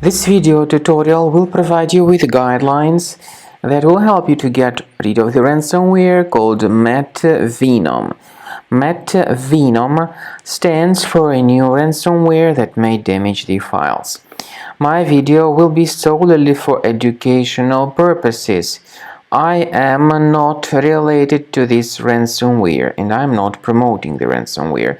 This video tutorial will provide you with guidelines that will help you to get rid of the ransomware called MattVenom. MattVenom stands for a new ransomware that may damage the files. My video will be solely for educational purposes. I am not related to this ransomware and I am not promoting the ransomware.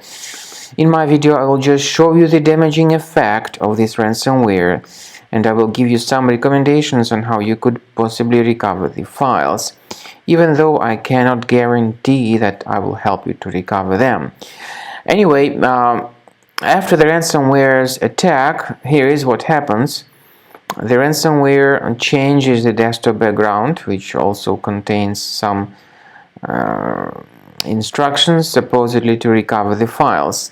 In my video, I will just show you the damaging effect of this ransomware, and I will give you some recommendations on how you could possibly recover the files, even though I cannot guarantee that I will help you to recover them. Anyway, after the ransomware's attack, here is what happens. The ransomware changes the desktop background, which also contains some instructions supposedly to recover the files.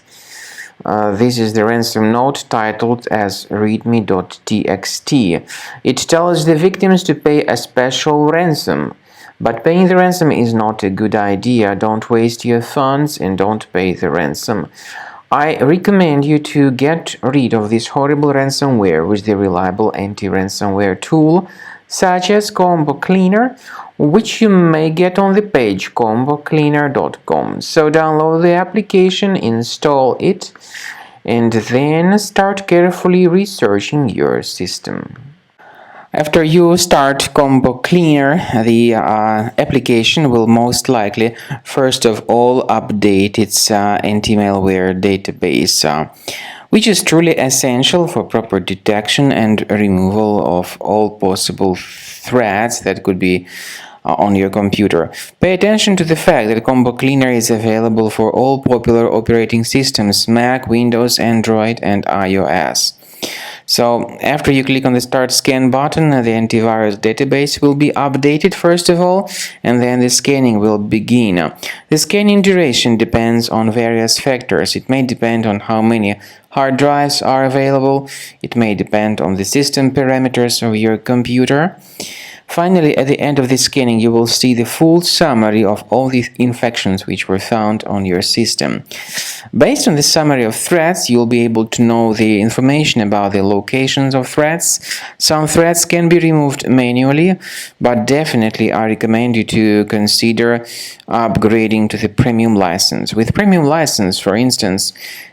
This is the ransom note titled as readme.txt. It tells the victims to pay a special ransom, but paying the ransom is not a good idea. Don't waste your funds and don't pay the ransom. I recommend you to get rid of this horrible ransomware with the reliable anti-ransomware tool such as Combo Cleaner, which you may get on the page combocleaner.com. So download the application, install it, and then start carefully researching your system. After you start Combo Cleaner, the application will most likely first of all update its anti-malware database, which is truly essential for proper detection and removal of all possible threats that could be on your computer. Pay attention to the fact that Combo Cleaner is available for all popular operating systems: Mac, Windows, Android, and iOS. So after you click on the Start Scan button, the antivirus database will be updated first of all, and then the scanning will begin. The scanning duration depends on various factors. It may depend on how many hard drives are available. It may depend on the system parameters of your computer. Finally, at the end of the scanning, you will see the full summary of all the infections which were found on your system. Based on the summary of threats, you'll be able to know the information about the locations of threats. Some threats can be removed manually, but definitely I recommend you to consider upgrading to the premium license. With premium license, for instance,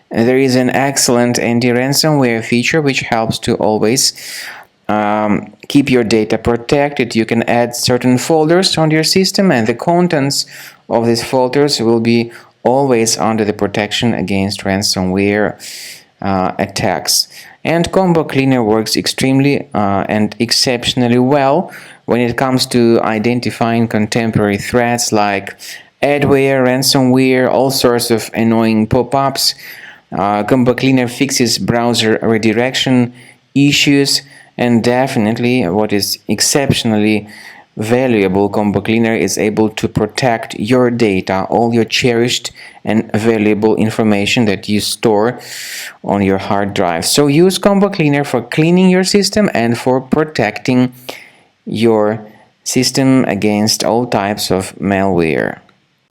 there is an excellent anti-ransomware feature which helps to always keep your data protected. You can add certain folders on your system, and the contents of these folders will be always under the protection against ransomware attacks. And Combo Cleaner works extremely and exceptionally well when it comes to identifying contemporary threats like adware, ransomware, all sorts of annoying pop-ups. Combo Cleaner fixes browser redirection issues. And definitely, what is exceptionally valuable, Combo Cleaner is able to protect your data, all your cherished and valuable information that you store on your hard drive. So use Combo Cleaner for cleaning your system and for protecting your system against all types of malware.